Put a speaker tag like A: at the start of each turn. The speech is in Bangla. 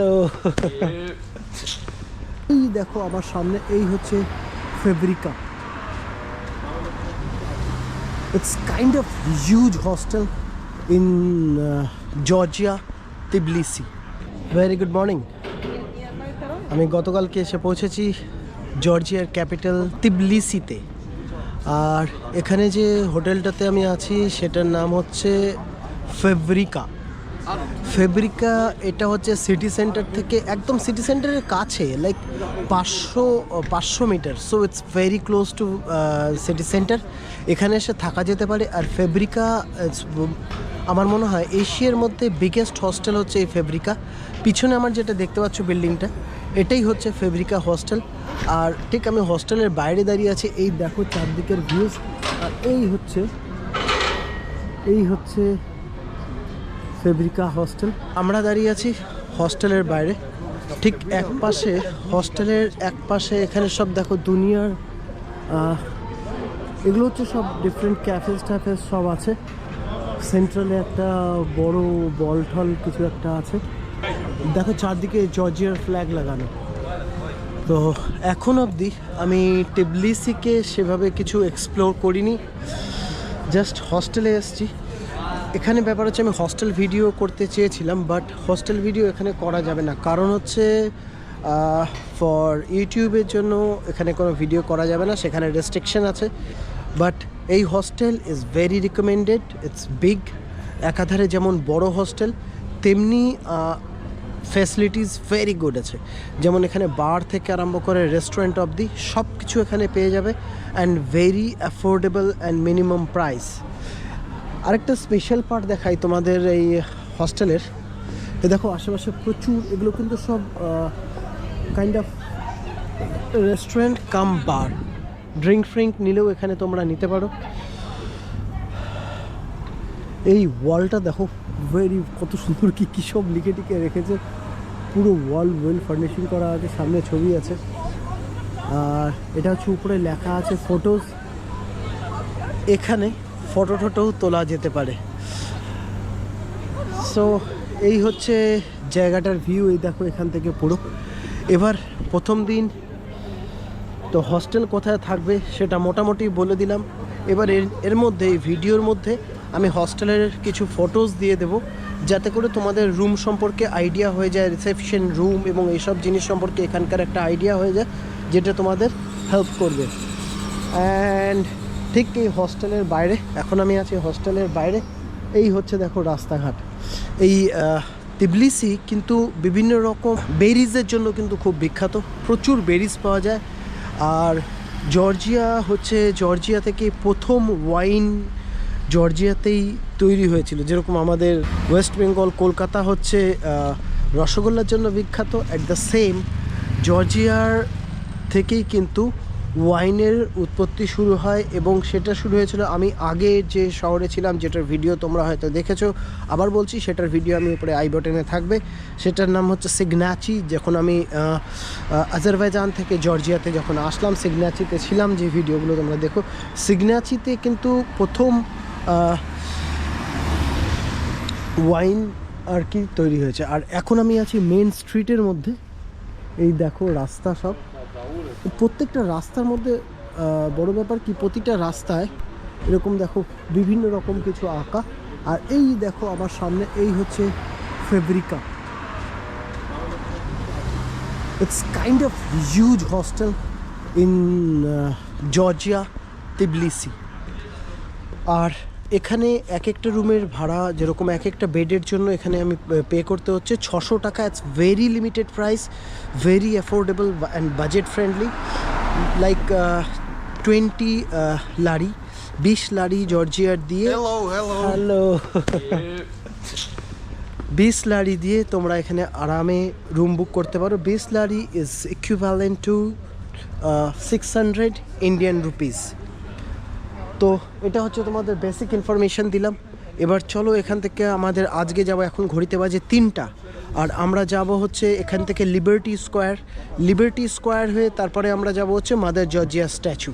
A: হ্যালো। এই দেখো আমার সামনে এই হচ্ছে Fabrika. It's kind of huge hostel in Georgia, Tbilisi. Very good morning. আমি গতকালকে এসে পৌঁছেছি জর্জিয়ার ক্যাপিটাল তিবলিসিতে। আর এখানে যে হোটেলটাতে আমি আছি সেটার নাম হচ্ছে ফেব্রিকা। এটা হচ্ছে সিটি সেন্টার থেকে একদম সিটি সেন্টারের কাছে, লাইক 500 মিটার। So it's very close to city centre. এখানে এসে থাকা যেতে পারে। আর ফেব্রিকা আমার মনে হয় এশিয়ার মধ্যে বিগেস্ট হস্টেল হচ্ছে এই ফেব্রিকা। পিছনে আমার যেটা দেখতে পাচ্ছ বিল্ডিংটা, এটাই হচ্ছে ফেব্রিকা হস্টেল। আর ঠিক আমি হস্টেলের বাইরে দাঁড়িয়ে আছি। এই দেখো চারদিকের ভিউজ। আর এই হচ্ছে ফেব্রিকা হস্টেল। আমরা দাঁড়িয়ে আছি হস্টেলের বাইরে। ঠিক হস্টেলের এক পাশে এখানে সব দেখো দুনিয়ার এগুলো হচ্ছে সব ডিফারেন্ট ক্যাফেস ট্যাফেস সব আছে। সেন্ট্রালে একটা বড় বল টল কিছু একটা আছে। দেখো চারদিকে জর্জিয়ার ফ্ল্যাগ লাগানো। তো এখন অবধি আমি তিবলিসিকে সেভাবে কিছু এক্সপ্লোর করিনি, জাস্ট হস্টেলে এসেছি। এখানে ব্যাপার হচ্ছে আমি হস্টেল ভিডিও করতে চেয়েছিলাম, বাট হস্টেল ভিডিও এখানে করা যাবে না। কারণ হচ্ছে ফর ইউটিউবের জন্য এখানে কোনো ভিডিও করা যাবে না, সেখানে রেস্ট্রিকশন আছে। বাট এই hostel is very recommended. It's big. একাধারে যেমন বড় হস্টেল, তেমনি ফ্যাসিলিটিস ভেরি গুড আছে। যেমন এখানে বার থেকে আরম্ভ করে রেস্টুরেন্ট অবধি সব কিছু এখানে পেয়ে যাবে, and very affordable and minimum price. আরেকটা স্পেশাল পার্ট দেখাই তোমাদের এই হস্টেলের। দেখো আশেপাশে প্রচুর, এগুলো কিন্তু সব kind of restaurant come bar. Drink নিলেও এখানে তোমরা নিতে পারো। এই ওয়ালটা দেখো কত সুন্দর, কি সব লিখে টিকে রেখেছে। পুরো ওয়াল ওয়েল ফার্নিশিং করা আছে, সামনে ছবি আছে। আর এটা হচ্ছে উপরে লেখা আছে ফটোজ। এখানে ফটোও তোলা যেতে পারে। সো এই হচ্ছে জায়গাটার ভিউ। এই দেখো এখান থেকে পুরো। এবার প্রথম দিন তো হস্টেল কোথায় থাকবে সেটা মোটামুটি বলে দিলাম। এবার এর মধ্যে এই ভিডিওর মধ্যে আমি হস্টেলের কিছু ফটোজ দিয়ে দেব, যাতে করে তোমাদের রুম সম্পর্কে আইডিয়া হয়ে যায়, রিসেপশন রুম এবং এইসব জিনিস সম্পর্কে এখানকার একটা আইডিয়া হয়ে যায়, যেটা তোমাদের হেল্প করবে। অ্যান্ড ঠিক এই হস্টেলের বাইরে, এখন আমি আছি হস্টেলের বাইরে। এই হচ্ছে দেখো রাস্তাঘাট। এই তিবলিসি কিন্তু বিভিন্ন রকম বেরিজের জন্য কিন্তু খুব বিখ্যাত। প্রচুর বেরিজ পাওয়া যায়। আর জর্জিয়া থেকে প্রথম ওয়াইন জর্জিয়াতেই তৈরি হয়েছিল। যেরকম আমাদের ওয়েস্ট বেঙ্গল, কলকাতা হচ্ছে রসগোল্লার জন্য বিখ্যাত, অ্যাট দ্য সেম জর্জিয়ার থেকেই কিন্তু ওয়াইনের উৎপত্তি শুরু হয়। এবং সেটা শুরু হয়েছিল, আমি আগে যে শহরে ছিলাম, যেটার ভিডিও তোমরা হয়তো দেখেছো, আবার বলছি সেটার ভিডিও আমি উপরে আই বাটনে থাকবে। সেটার নাম হচ্ছে সিগনাচি। যখন আমি আজারবাইজান থেকে জর্জিয়াতে যখন আসলাম, সিগনাচিতে ছিলাম, যে ভিডিওগুলো তোমরা দেখো, সিগনাচিতে কিন্তু প্রথম ওয়াইন আর কি তৈরি হয়েছে। আর এখন আমি আছি মেন স্ট্রিটের মধ্যে। এই দেখো রাস্তা সব, প্রত্যেকটা রাস্তার মধ্যে বড় ব্যাপার কি, প্রতিটা রাস্তায় এরকম দেখো বিভিন্ন রকম কিছু আঁকা। আর এই দেখো আমার সামনে এই হচ্ছে Fabrika. It's kind of huge hostel in Georgia, Tbilisi. আর এখানে এক একটা রুমের ভাড়া, যেরকম এক একটা বেডের জন্য এখানে আমি পে করতে হচ্ছে 600 টাকা। It's very limited price, very affordable and budget friendly. Like 20 লারি জর্জিয়ার দিয়ে, হ্যালো 20 লারি দিয়ে তোমরা এখানে আরামে রুম বুক করতে পারো। 20 lari is equivalent to 600 Indian rupees. তো এটা হচ্ছে তোমাদের বেসিক ইনফরমেশান দিলাম। এবার চলো এখান থেকে আমাদের আজকে যাব, এখন ঘড়িতে বাজে 3টা। আর আমরা যাব হচ্ছে এখান থেকে লিবার্টি স্কোয়ার হয়ে তারপরে আমরা যাব হচ্ছে মাদার জর্জিয়া স্ট্যাচু।